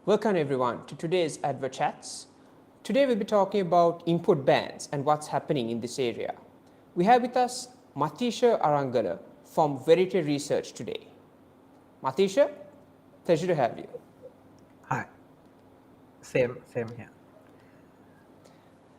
Welcome everyone to today's AdvoChats. Today we'll be talking about import bans and what's happening in this area. We have with us Mathisha Arangala from Verite Research today. Mathisha, pleasure to have you. Hi. Same here.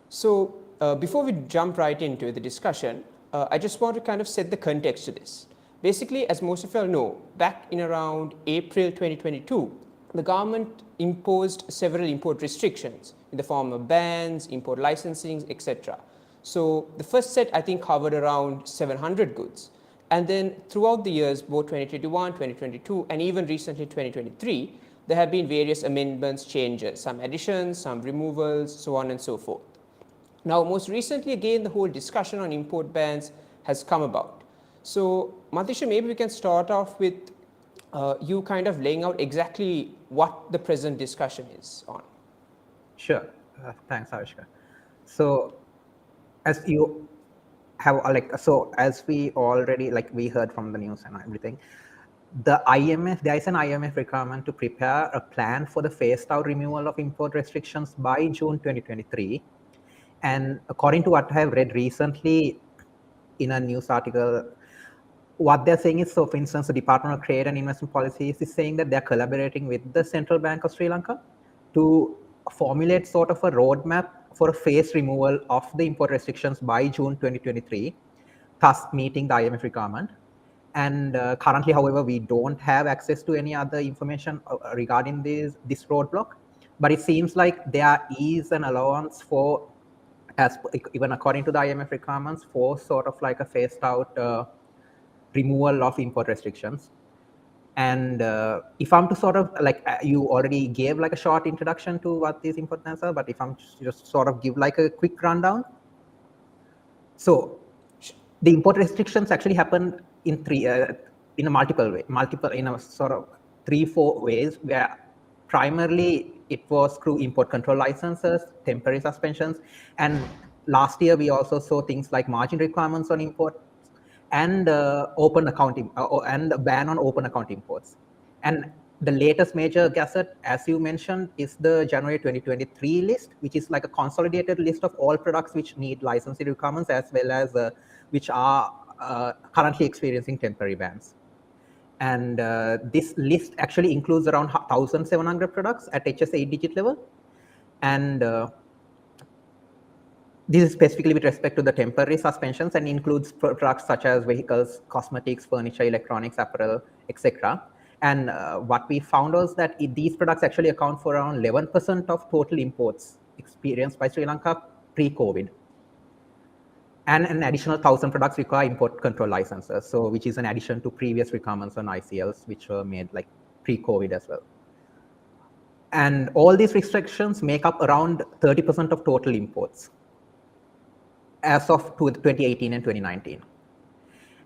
So before we jump right into the discussion, I just want to kind of set the context to this. Basically, as most of you all know, back in around April 2022, the government imposed several import restrictions in the form of bans, import licensing, etc. So the first set, I think, covered around 700 goods. And then throughout the years, both 2021, 2022, and even recently 2023, there have been various amendments, changes, some additions, some removals, so on and so forth. Now, most recently, again, the whole discussion on import bans has come about. So, Mathisha, maybe we can start off with you kind of laying out exactly what the present discussion is on. Sure. Thanks, Avishka. So, as you have as we already we heard from the news and everything, there is an IMF requirement to prepare a plan for the phased out removal of import restrictions by June 2023. And according to what I have read recently in a news article, what they're saying is, so for instance, the Department of Trade and Investment Policies is saying that they're collaborating with the Central Bank of Sri Lanka to formulate sort of a roadmap for a phased removal of the import restrictions by June 2023, thus meeting the IMF requirement. And currently, however, we don't have access to any other information regarding this roadblock. But it seems like there is an allowance for, even according to the IMF requirements, for sort of like a phased out removal of import restrictions. And if I'm to sort of you already gave like a short introduction to what these import bans are, but if I'm just sort of give like a quick rundown. So the import restrictions actually happen in sort of 3-4 ways, where primarily it was through import control licenses, temporary suspensions, and last year we also saw things like margin requirements on import and open accounting and a ban on open account imports. And the latest major gazette, as you mentioned, is the January 2023 list, which is like a consolidated list of all products which need licensing requirements, as well as which are currently experiencing temporary bans. And this list actually includes around 1,700 products at HSA digit level. And this is specifically with respect to the temporary suspensions and includes products such as vehicles, cosmetics, furniture, electronics, apparel, etc. And what we found was that these products actually account for around 11% of total imports experienced by Sri Lanka pre-COVID. And an additional 1,000 products require import control licenses, so which is an addition to previous requirements on ICLs, which were made like pre-COVID as well. And all these restrictions make up around 30% of total imports as of 2018 and 2019.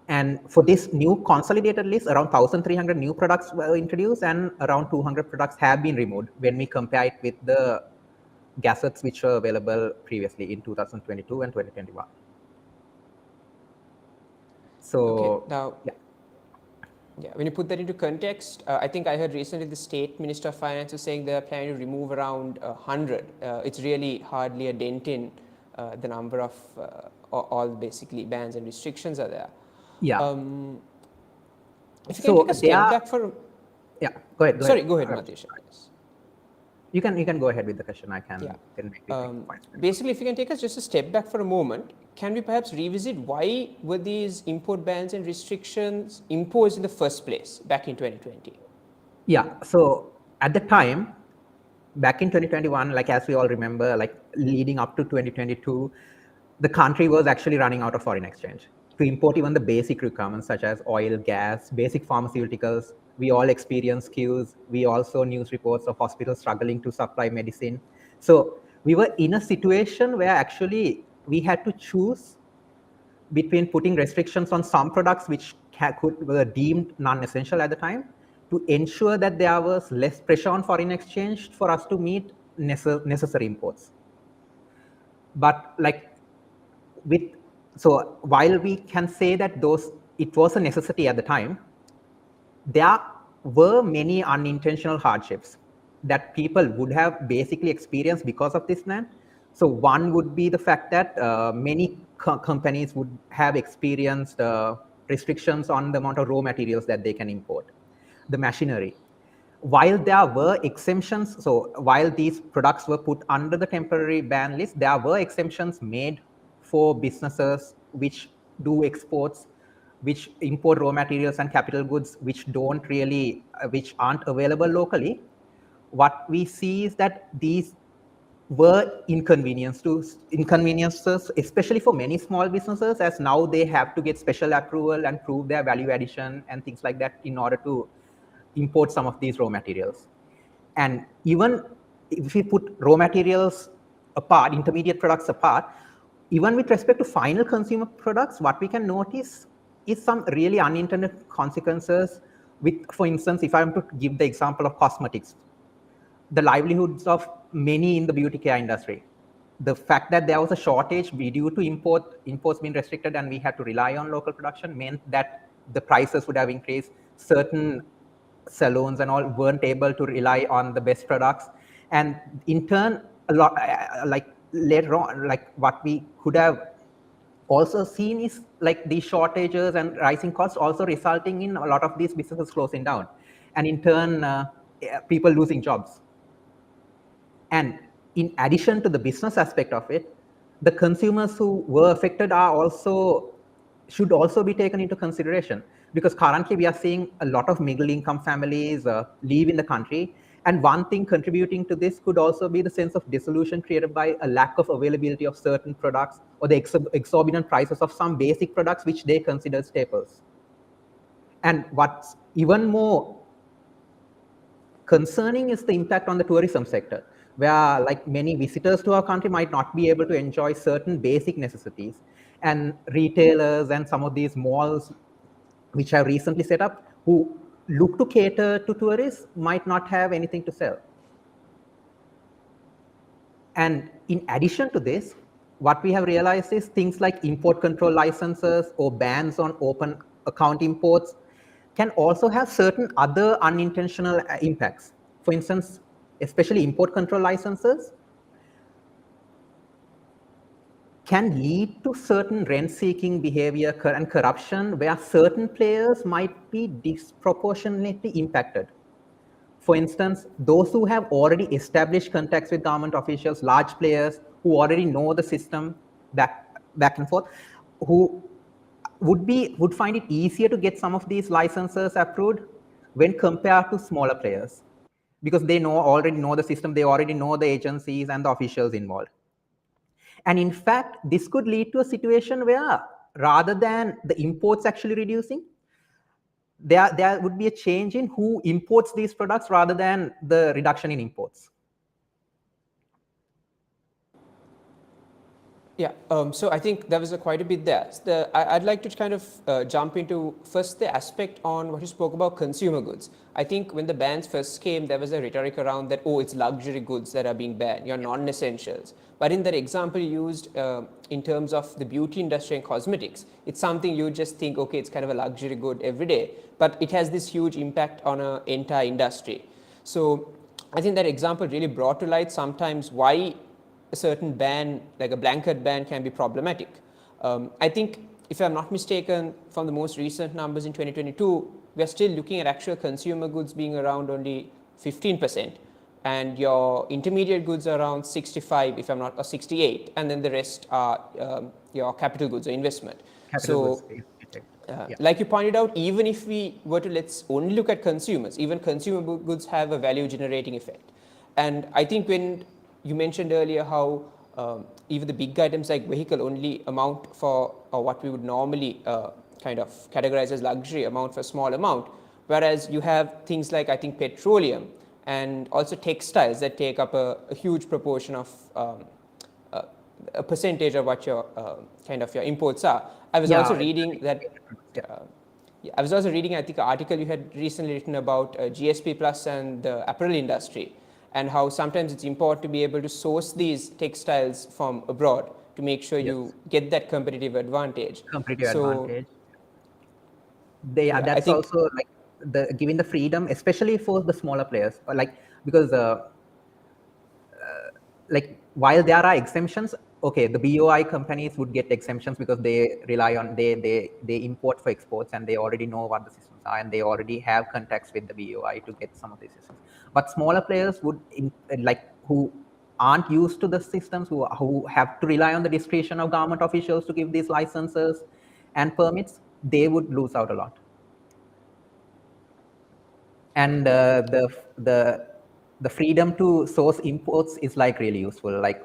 And for this new consolidated list, around 1,300 new products were introduced and around 200 products have been removed when we compare it with the gazettes which were available previously in 2022 and 2021. So, okay, now, yeah, when you put that into context, I think I heard recently the State Minister of Finance was saying they're planning to remove around 100. It's really hardly a dent in the number of all basically bans and restrictions are there. Yeah. If you can take a step back for... Yeah, go ahead. Sorry, go ahead, Mathisha. You can go ahead with the question. I can make points. Basically, if you can take us just a step back for a moment, can we perhaps revisit why were these import bans and restrictions imposed in the first place back in 2020? Yeah, so at the time, back in 2021, like as we all remember, like leading up to 2022, the country was actually running out of foreign exchange to import even the basic requirements such as oil, gas, basic pharmaceuticals. We all experienced queues. We also saw news reports of hospitals struggling to supply medicine. So we were in a situation where actually we had to choose between putting restrictions on some products which were deemed non-essential at the time, to ensure that there was less pressure on foreign exchange for us to meet necessary imports. But so while we can say that it was a necessity at the time, there were many unintentional hardships that people would have basically experienced because of this ban. So one would be the fact that many companies would have experienced restrictions on the amount of raw materials that they can import, the machinery. While there were exemptions, so while these products were put under the temporary ban list, there were exemptions made for businesses which do exports, which import raw materials and capital goods which aren't available locally. What we see is that these were inconveniences, especially for many small businesses, as now they have to get special approval and prove their value addition and things like that in order to import some of these raw materials. And even if we put raw materials apart, intermediate products apart, even with respect to final consumer products, what we can notice is some really unintended consequences with, for instance, if I'm to give the example of cosmetics, the livelihoods of many in the beauty care industry. The fact that there was a shortage due to imports being restricted and we had to rely on local production meant that the prices would have increased. Certain salons and all weren't able to rely on the best products. And in turn, a lot, later on, what we could have also seen is these shortages and rising costs also resulting in a lot of these businesses closing down. And in turn, people losing jobs. And in addition to the business aspect of it, the consumers who were affected should also be taken into consideration, because currently we are seeing a lot of middle income families leaving the country. And one thing contributing to this could also be the sense of disillusion created by a lack of availability of certain products or the exorbitant prices of some basic products which they consider staples. And what's even more concerning is the impact on the tourism sector, where many visitors to our country might not be able to enjoy certain basic necessities. And retailers and some of these malls which have recently set up, who look to cater to tourists, might not have anything to sell. And in addition to this, what we have realized is things like import control licenses or bans on open account imports can also have certain other unintentional impacts. For instance, especially import control licenses can lead to certain rent-seeking behavior and corruption, where certain players might be disproportionately impacted. For instance, those who have already established contacts with government officials, large players who already know the system back and forth, who would find it easier to get some of these licenses approved when compared to smaller players, because they already know the system, they already know the agencies and the officials involved. And in fact, this could lead to a situation where, rather than the imports actually reducing, there would be a change in who imports these products rather than the reduction in imports. Yeah, so I think there was quite a bit there. I'd like to kind of jump into first the aspect on what you spoke about consumer goods. I think when the bans first came, there was a rhetoric around that, oh, it's luxury goods that are being banned, you're non-essentials. But in that example you used in terms of the beauty industry and cosmetics, it's something you just think, okay, it's kind of a luxury good every day, but it has this huge impact on an entire industry. So I think that example really brought to light sometimes why a certain ban, like a blanket ban, can be problematic. I think, if I'm not mistaken, from the most recent numbers in 2022, we are still looking at actual consumer goods being around only 15%, and your intermediate goods are around 65, if I'm not, or 68, and then the rest are your capital goods or investment. Like you pointed out, even if we were to let's only look at consumers, even consumer goods have a value generating effect. And I think when you mentioned earlier how even the big items like vehicle only amount for what we would normally kind of categorize as luxury amount for a small amount, whereas you have things like, I think, petroleum and also textiles that take up a huge proportion of a percentage of what your kind of your imports are. I was also reading that. Yeah, I was also reading, I think, an article you had recently written about GSP Plus and the apparel industry, and how sometimes it's important to be able to source these textiles from abroad to make sure you get that competitive advantage. Advantage. I That's think, also like giving the freedom, especially for the smaller players, like because like while there are exemptions, okay, the BOI companies would get exemptions because they rely on they import for exports and they already know what the systems are and they already have contacts with the BOI to get some of these systems. But smaller players would like who aren't used to the systems, who have to rely on the discretion of government officials to give these licenses and permits, they would lose out a lot. And the freedom to source imports is like really useful, like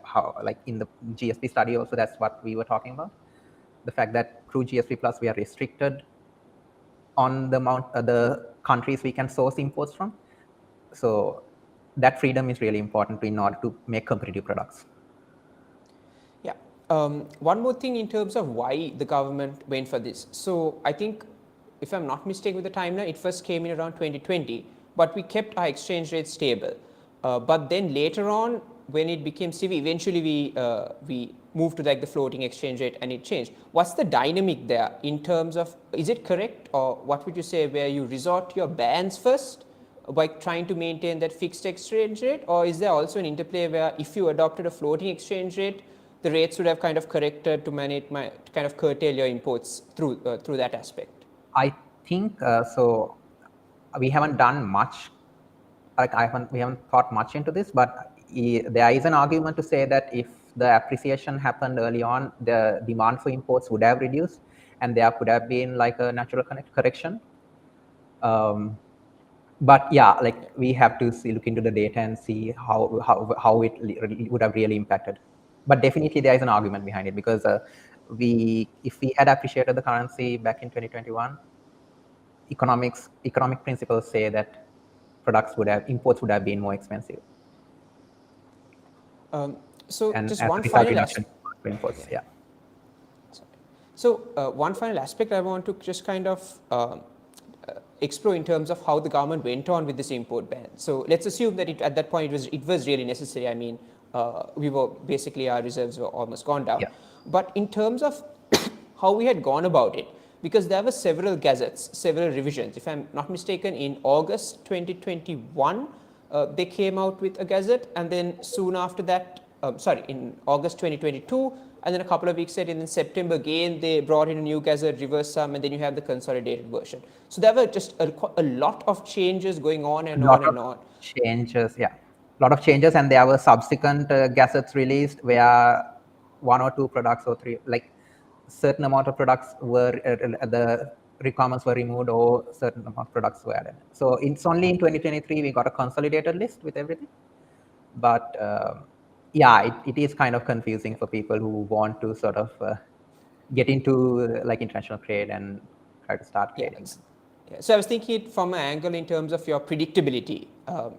how in the GSP study also, that's what we were talking about, the fact that through GSP Plus we are restricted on the amount the countries we can source imports from. So that freedom is really important in order to make competitive products. yeah. One more thing in terms of why the government went for this. So I think, if I'm not mistaken with the timeline, it first came in around 2020, but we kept our exchange rate stable. But then later on, when it became severe, eventually we moved to like the floating exchange rate and it changed. What's the dynamic there in terms of, is it correct, or what would you say, where you resort to your bans first by trying to maintain that fixed exchange rate, or is there also an interplay where if you adopted a floating exchange rate, the rates would have kind of corrected to manage to kind of curtail your imports through that aspect? I think so. We haven't done much. Like we haven't thought much into this, but there is an argument to say that if the appreciation happened early on, the demand for imports would have reduced, and there could have been like a natural correction. But yeah, like we have to look into the data and see how it would have really impacted. But definitely there is an argument behind it, because if we had appreciated the currency back in 2021, economic principles say that imports would have been more expensive. So And just as a one result, final reduction in imports. Yeah. So one final aspect I want to just kind of explore in terms of how the government went on with this import ban. So let's assume that at that point it was really necessary. I mean, we were basically, our reserves were almost gone down. Yeah. But in terms of how we had gone about it, because there were several gazettes, several revisions. If I'm not mistaken, in August 2021, they came out with a gazette, and then soon after that, in August 2022, and then a couple of weeks later, in September again, they brought in a new gazette, reverse sum, and then you have the consolidated version. So there were just a lot of changes going on and on and on. Changes, yeah, a lot of changes, and there were subsequent gazettes released where one or two products or three, like certain amount of products were the requirements were removed, or certain amount of products were added. So it's only in 2023 we got a consolidated list with everything. But yeah, it is kind of confusing for people who want to sort of get into like international trade and try to start trading. Yeah. So I was thinking it from an angle in terms of your predictability,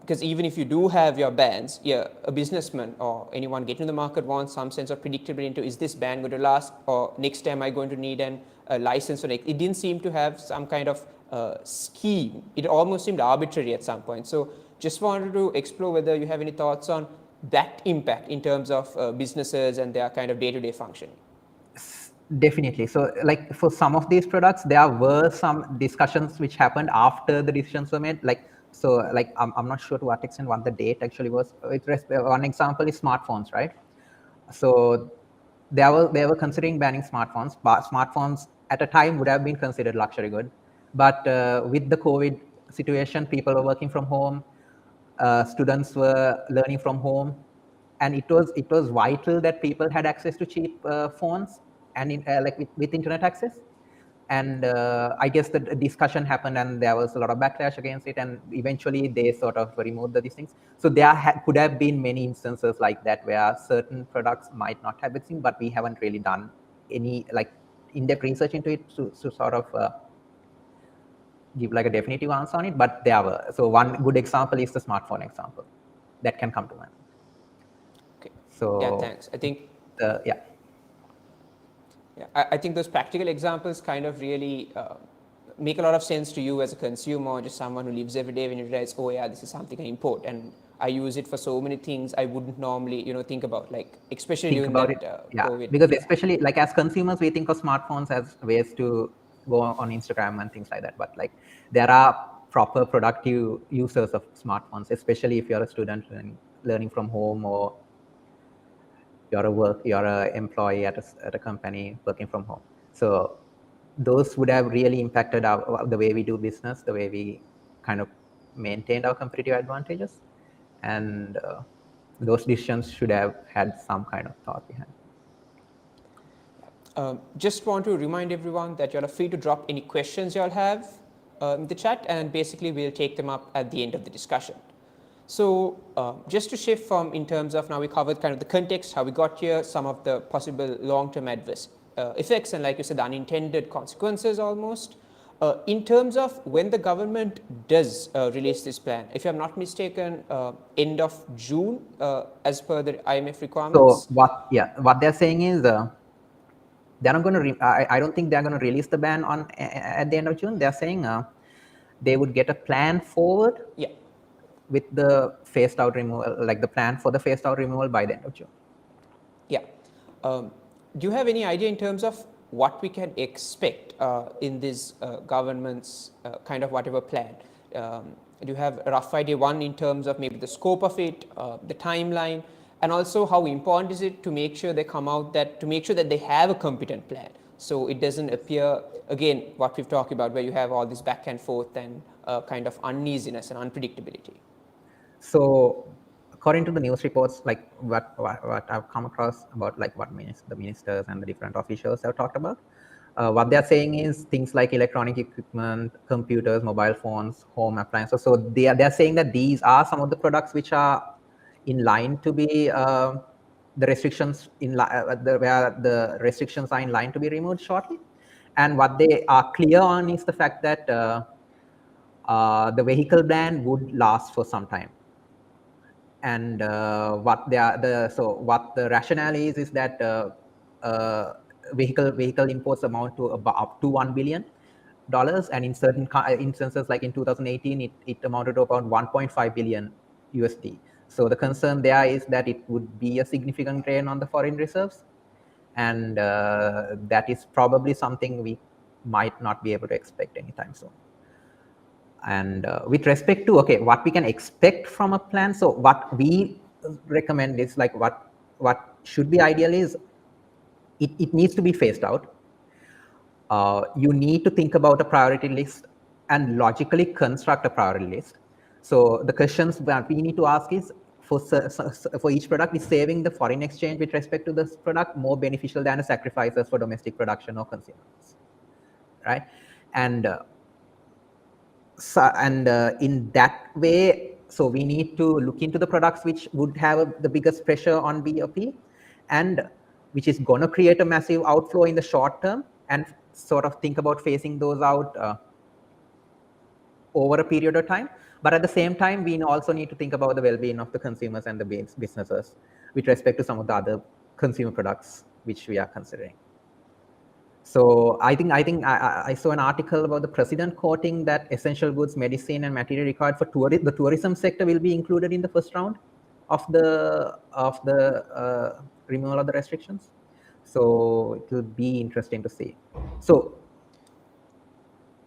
because even if you do have your bans, yeah, a businessman or anyone getting in the market wants some sense of predictability into, is this ban going to last, or next time am I going to need a license? Or it didn't seem to have some kind of scheme. It almost seemed arbitrary at some point. So just wanted to explore whether you have any thoughts on that impact in terms of businesses and their kind of day-to-day functioning. Definitely. So like for some of these products, there were some discussions which happened after the decisions were made. Like, so like, I'm not sure to what extent what the date actually was. One example is smartphones, right? So they were considering banning smartphones, but smartphones at a time would have been considered luxury good. But with the COVID situation, people were working from home, students were learning from home, and it was vital that people had access to cheap phones and like with internet access. And I guess the discussion happened, and there was a lot of backlash against it, and eventually they sort of removed these things. So there could have been many instances like that where certain products might not have been seen, but we haven't really done any like in-depth research into it to sort of give like a definitive answer on it. But there were. So one good example is the smartphone example that can come to mind. Okay. So Yeah, thanks. I think yeah. Yeah, I think those practical examples kind of really make a lot of sense to you as a consumer or just someone who lives every day when you realize, oh yeah, this is something I import and I use it for so many things I wouldn't normally, think about, like especially Think during about it. that Yeah, COVID. because Yeah. especially like as consumers, we think of smartphones as ways to go on Instagram and things like that. But like there are proper productive users of smartphones, especially if you're a student learning from home, or you're a employee at a company working from home. So those would have really impacted the way we do business, the way we kind of maintained our competitive advantages, and those decisions should have had some kind of thought behind. Just want to remind everyone that you're free to drop any questions y'all have in the chat, and basically we'll take them up at the end of the discussion. So just to shift from in terms of now we covered kind of the context, how we got here, some of the possible long-term adverse effects, and like you said, the unintended consequences almost. In terms of when the government does release this plan, if I'm not mistaken, end of June, as per the IMF So requirements. what they're saying is they're not going to. I don't think they're going to release the ban on at the end of June. They're saying they would get a plan forward. Yeah. With the phased out removal, like the plan for the phased out removal by the end of June. Yeah. Do you have any idea in terms of what we can expect in this government's kind of whatever plan? Do you have a rough idea, one, in terms of maybe the scope of it, the timeline, and also how important is it to make sure they come out to make sure that they have a competent plan, so it doesn't appear, again, what we've talked about, where you have all this back and forth and kind of uneasiness and unpredictability? So according to the news reports, like what I've come across about, like what the ministers and the different officials have talked about, what they're saying is things like electronic equipment, computers, mobile phones, home appliances. So they're saying that these are some of the products which are in line to be the restrictions where the restrictions are in line to be removed shortly. And what they are clear on is the fact that the vehicle ban would last for some time. And what the rationale is that vehicle imports amount to about up to $1 billion, and in certain instances, like in 2018, it amounted to about 1.5 billion USD. So the concern there is that it would be a significant drain on the foreign reserves, and that is probably something we might not be able to expect anytime soon. And with respect to what we can expect from a plan, so what we recommend is like what should be ideal is it needs to be phased out. You need to think about a priority list and logically construct a priority list. So the questions that we need to ask is, for each product, is saving the foreign exchange with respect to this product more beneficial than the sacrifices for domestic production or consumers, right? And in that way, so we need to look into the products which would have the biggest pressure on BOP, and which is going to create a massive outflow in the short term, and sort of think about phasing those out over a period of time. But at the same time, we also need to think about the well-being of the consumers and the businesses with respect to some of the other consumer products which we are considering. So I saw an article about the president quoting that essential goods, medicine, and material required for the tourism sector will be included in the first round of the removal of the restrictions. So it will be interesting to see. So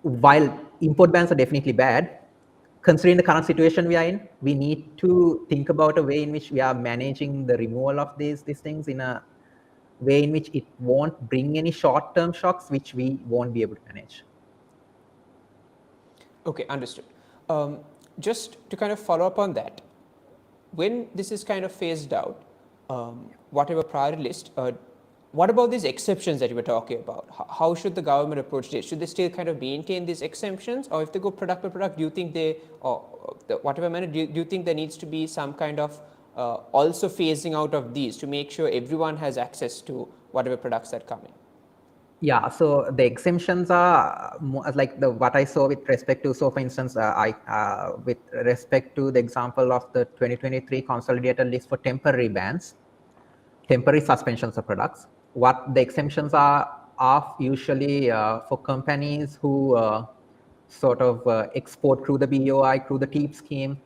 while import bans are definitely bad, considering the current situation we are in, we need to think about a way in which we are managing the removal of these things in a way in which it won't bring any short-term shocks, which we won't be able to manage. Okay, understood. Just to kind of follow up on that, when this is kind of phased out, whatever priority list, what about these exceptions that you were talking about? How should the government approach this? Should they still kind of maintain these exemptions, or if they go product by product, do you think whatever manner, do you think there needs to be some kind of also phasing out of these to make sure everyone has access to whatever products that come in? Yeah, so the exemptions are like what I saw with respect to, so for instance, with respect to the example of the 2023 consolidated list for temporary bans, temporary suspensions of products. What the exemptions are usually for companies who sort of export through the BOI, through the TEEP scheme,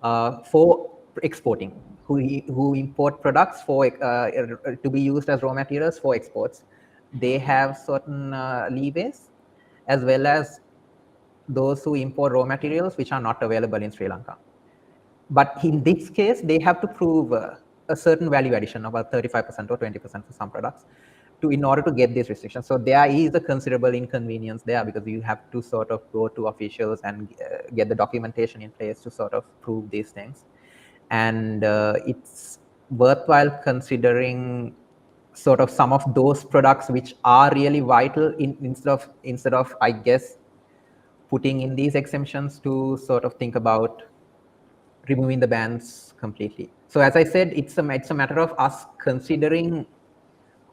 for exporting, who import products for to be used as raw materials for exports. They have certain leeways, as well as those who import raw materials which are not available in Sri Lanka. But in this case, they have to prove a certain value addition, about 35% or 20% for some products, in order to get these restrictions. So there is a considerable inconvenience there, because you have to sort of go to officials and get the documentation in place to sort of prove these things. And it's worthwhile considering sort of some of those products which are really vital, instead of I guess putting in these exemptions, to sort of think about removing the bans completely. So as I said, it's a matter of us considering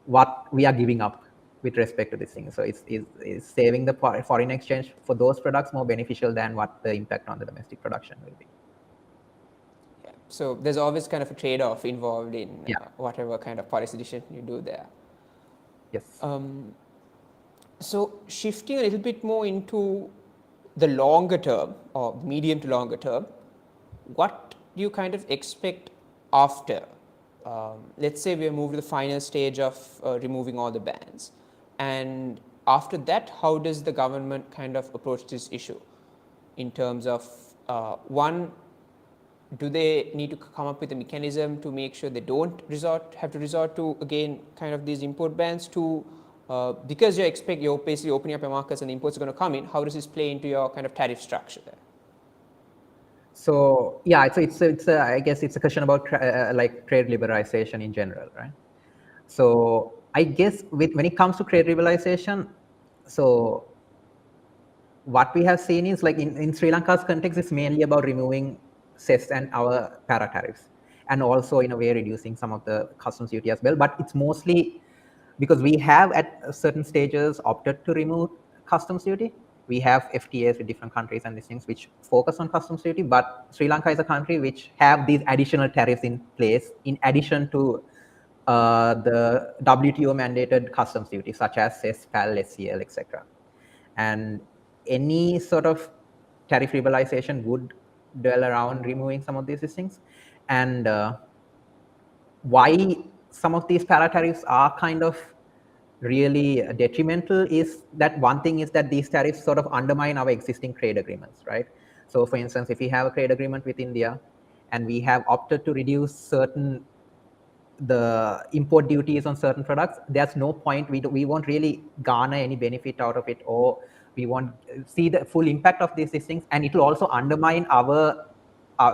what we are giving up with respect to this thing. So is saving the foreign exchange for those products more beneficial than what the impact on the domestic production will be? Yeah. So there's always kind of a trade-off involved in whatever kind of policy decision you do there. Yes. So shifting a little bit more into the longer term, or medium to longer term, what do you kind of expect after? Let's say we have moved to the final stage of removing all the bans. And after that, how does the government kind of approach this issue in terms of, one, do they need to come up with a mechanism to make sure they don't have to resort to, again, kind of these import bans? To because you're basically opening up your markets and the imports are going to come in, how does this play into your kind of tariff structure there? So yeah, it's I guess it's a question about like trade liberalization in general, right? So I guess when it comes to trade liberalization, so what we have seen is, like, in Sri Lanka's context, it's mainly about removing cess and our para tariffs, and also in a way reducing some of the customs duty as well. But it's mostly because we have at certain stages opted to remove customs duty. We have FTAs with different countries and these things which focus on customs duty, but Sri Lanka is a country which have these additional tariffs in place in addition to the WTO mandated customs duty, such as cess, PAL, SCL, etc. And any sort of tariff liberalization would dwell around removing some of these things. And why some of these para tariffs are kind of really detrimental is that one thing is that these tariffs sort of undermine our existing trade agreements, right? So for instance, if we have a trade agreement with India and we have opted to reduce the import duties on certain products, there's no point, we won't really garner any benefit out of it, or we won't see the full impact of these things, and it will also undermine our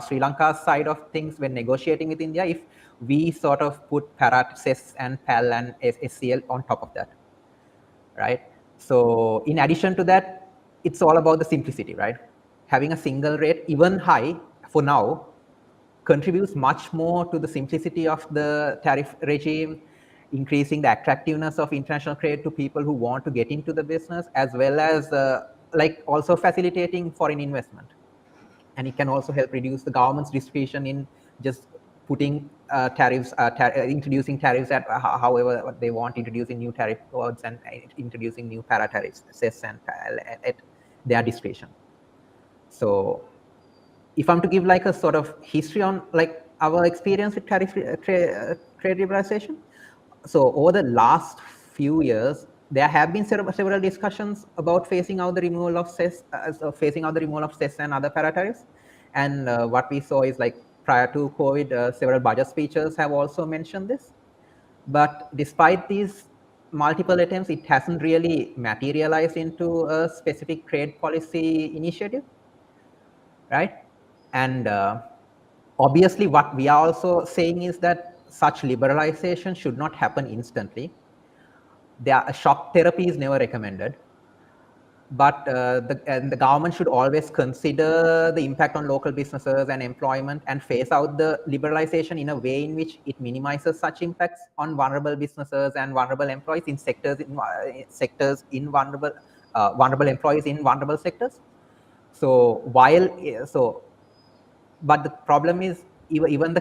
Sri Lanka's side of things when negotiating with India if we sort of put cess and PAL and SCL on top of that, right? So in addition to that, it's all about the simplicity, right? Having a single rate, even high for now, contributes much more to the simplicity of the tariff regime, increasing the attractiveness of international trade to people who want to get into the business, as well as like also facilitating foreign investment. And it can also help reduce the government's discretion in just putting tariffs, introducing tariffs at however they want, introducing new tariff codes and introducing new para tariffs, cess and PAL at their discretion. So if I'm to give like a sort of history on like our experience with trade liberalization, so over the last few years, there have been several discussions about phasing out the removal of cess, and other para tariffs. And what we saw is, like, prior to COVID, several budget speeches have also mentioned this. But despite these multiple attempts, it hasn't really materialized into a specific trade policy initiative, right? And obviously, what we are also saying is that such liberalization should not happen instantly. Shock therapy is never recommended, but the government should always consider the impact on local businesses and employment, and phase out the liberalization in a way in which it minimizes such impacts on vulnerable businesses and vulnerable employees in vulnerable employees in vulnerable sectors. But the problem is, even the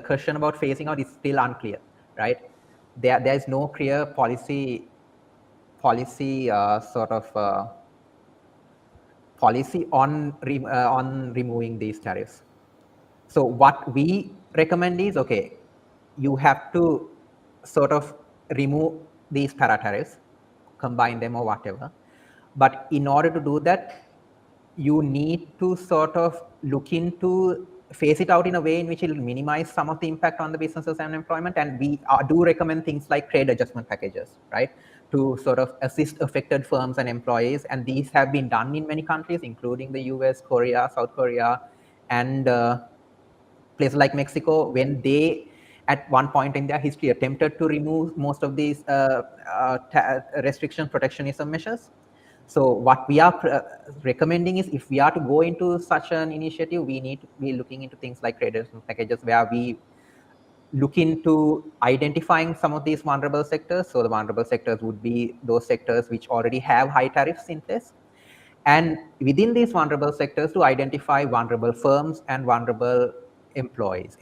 question about phasing out is still unclear. right? There is no clear policy sort of policy on removing these tariffs. So what we recommend is, okay, you have to sort of remove these para tariffs, combine them or whatever. But in order to do that, you need to sort of look into phase it out in a way in which it will minimize some of the impact on the businesses and employment. And we do recommend things like trade adjustment packages, right, to sort of assist affected firms and employees. And these have been done in many countries, including the US, Korea, South Korea, and places like Mexico, when they at one point in their history attempted to remove most of these restriction protectionism measures. So what we are recommending is, if we are to go into such an initiative, we need to be looking into things like trade packages, where we look into identifying some of these vulnerable sectors. So the vulnerable sectors would be those sectors which already have high tariffs in place. And within these vulnerable sectors, to identify vulnerable firms and vulnerable employees,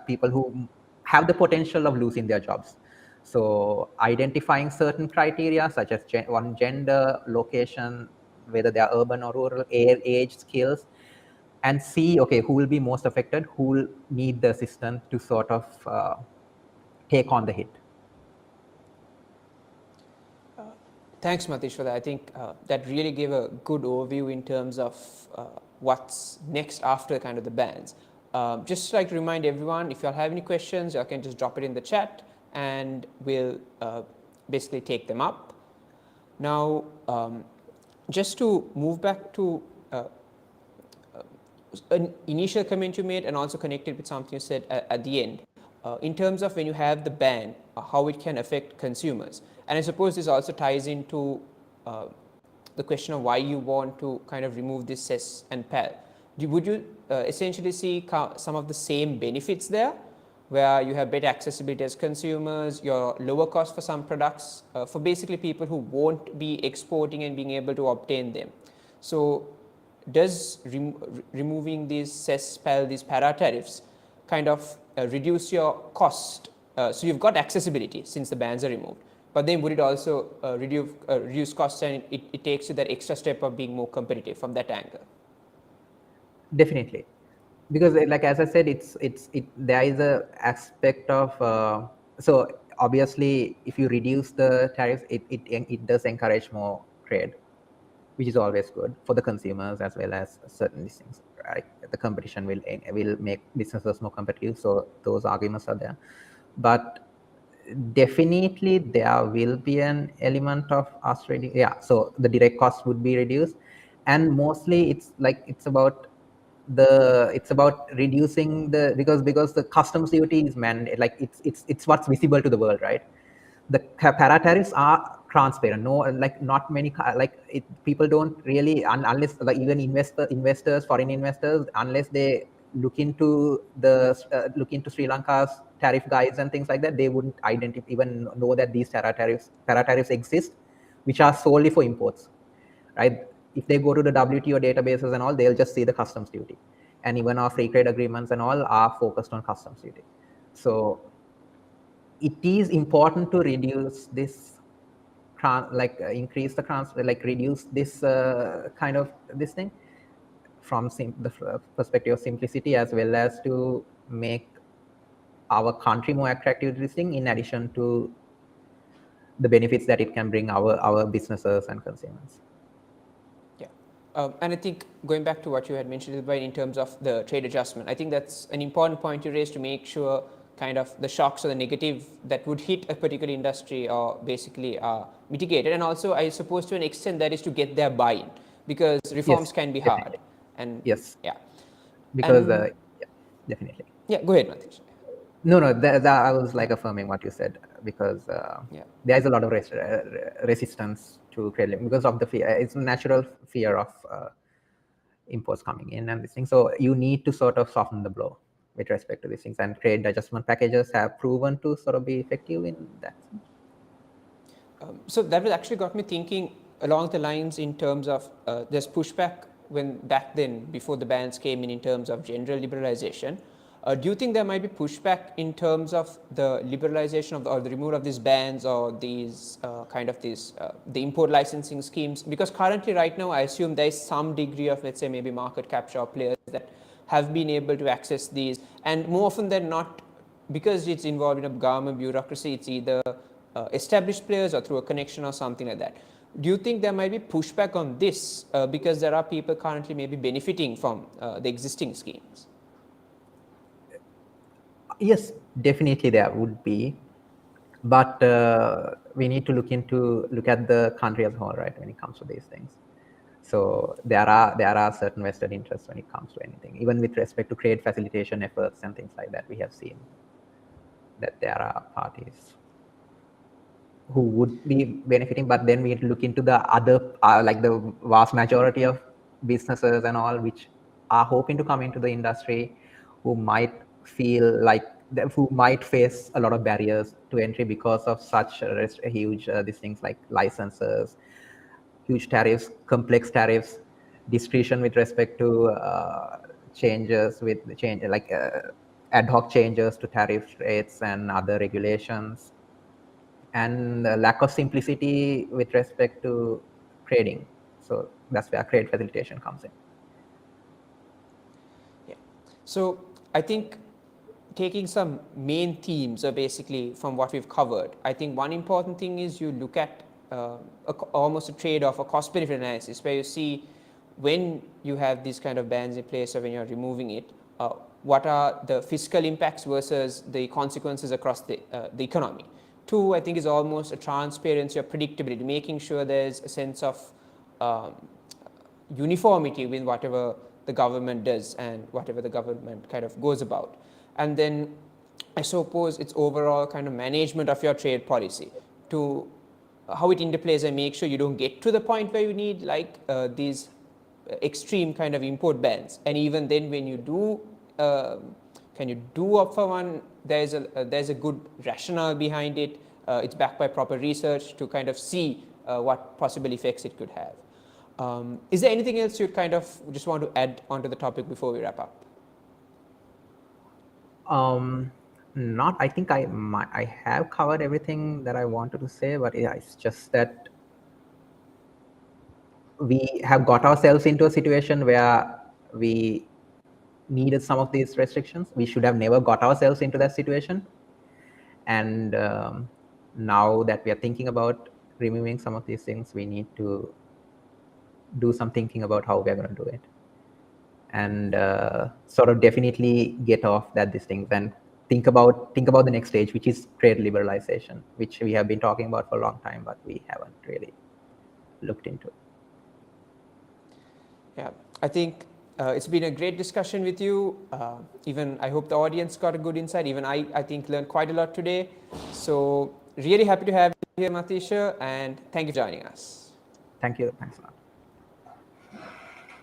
people who have the potential of losing their jobs. So identifying certain criteria such as gender, location, whether they are urban or rural, age, skills, and see, okay, who will be most affected, who will need the assistance to sort of take on the hit. Thanks, Mathish, for that. I think that really gave a good overview in terms of what's next after kind of the bans. Just like to remind everyone, if you all have any questions, you can just drop it in the chat and we'll basically take them up. Now, just to move back to an initial comment you made and also connected with something you said at the end, in terms of when you have the ban, how it can affect consumers. And I suppose this also ties into the question of why you want to kind of remove this cess and PAL. Would you essentially see some of the same benefits there, where you have better accessibility as consumers, your lower cost for some products, for basically people who won't be exporting and being able to obtain them? So does removing these cess, PAL, these para tariffs kind of reduce your cost? So you've got accessibility since the bans are removed, but then would it also reduce costs, and it takes you that extra step of being more competitive from that angle? Definitely, because like as I said, there is a aspect of so obviously if you reduce the tariffs, it does encourage more trade, which is always good for the consumers as well as certain things, right? The competition will make businesses more competitive, so those arguments are there. But definitely there will be an element of us trading. Yeah, so the direct cost would be reduced, and mostly it's about reducing the, because the customs duty is mandated, like it's what's visible to the world, right? The para tariffs are transparent. No, like not many, people don't really, unless like even investors, foreign investors, unless they look into Sri Lanka's tariff guides and things like that, they wouldn't even know that these para tariffs exist, which are solely for imports, right? If they go to the WTO databases and all, they'll just see the customs duty, and even our free trade agreements and all are focused on customs duty. So it is important to reduce this, increase the reduce this kind of this thing from the perspective of simplicity, as well as to make our country more attractive to this thing, in addition to the benefits that it can bring our businesses and consumers. Yeah, and I think going back to what you had mentioned in terms of the trade adjustment, I think that's an important point you raised, to make sure kind of the shocks or the negative that would hit a particular industry are basically mitigated. And also, I suppose to an extent, that is to get their buy-in, because reforms can be hard. And yes, yeah, because yeah, definitely. Yeah, go ahead, Mathish. No, I was like affirming what you said, because there is a lot of resistance to trade, because of the fear. It's a natural fear of imports coming in and this thing. So you need to sort of soften the blow with respect to these things, and trade adjustment packages have proven to sort of be effective in that sense. So that was actually got me thinking along the lines in terms of there's pushback when back then, before the bans came in terms of general liberalization. Do you think there might be pushback in terms of the liberalization of or the removal of these bans or these the import licensing schemes? Because currently, right now, I assume there is some degree of, let's say, maybe market capture of players that have been able to access these, and more often than not, because it's involved in a government bureaucracy, it's either established players or through a connection or something like that. Do you think there might be pushback on this because there are people currently maybe benefiting from the existing schemes? Yes, definitely there would be, but we need to look at the country as a whole, right? When it comes to these things, so there are certain vested interests when it comes to anything, even with respect to trade facilitation efforts and things like that. We have seen that there are parties who would be benefiting, but then we need to look into the other, like the vast majority of businesses and all, which are hoping to come into the industry, who might feel like, who might face a lot of barriers to entry because of such huge these things like licenses, huge tariffs, complex tariffs, discretion with respect to changes with change, like ad hoc changes to tariff rates and other regulations, and lack of simplicity with respect to trading. So that's where trade facilitation comes in. Yeah. So I think taking some main themes basically from what we've covered, I think one important thing is you look at almost a trade-off, a cost-benefit analysis, where you see when you have these kind of bans in place or when you're removing it, what are the fiscal impacts versus the consequences across the economy. Two, I think, is almost a transparency or predictability, making sure there's a sense of uniformity with whatever the government does and whatever the government kind of goes about. And then I suppose it's overall kind of management of your trade policy to how it interplays and make sure you don't get to the point where you need like these extreme kind of import bans. And even then when you do, can you do opt for one, there's a good rationale behind it. It's backed by proper research to kind of see what possible effects it could have. Is there anything else you'd kind of just want to add onto the topic before we wrap up? Not, I think I have covered everything that I wanted to say, but yeah, it's just that we have got ourselves into a situation where we needed some of these restrictions. We should have never got ourselves into that situation. And now that we are thinking about removing some of these things, we need to do some thinking about how we're going to do it, and sort of definitely get off that these things and think about the next stage, which is trade liberalization, which we have been talking about for a long time, but we haven't really looked into. Yeah, I think it's been a great discussion with you. Even I hope the audience got a good insight. Even I think learned quite a lot today. So really happy to have you here, Mathisha, and thank you for joining us. Thank you. Thanks a lot.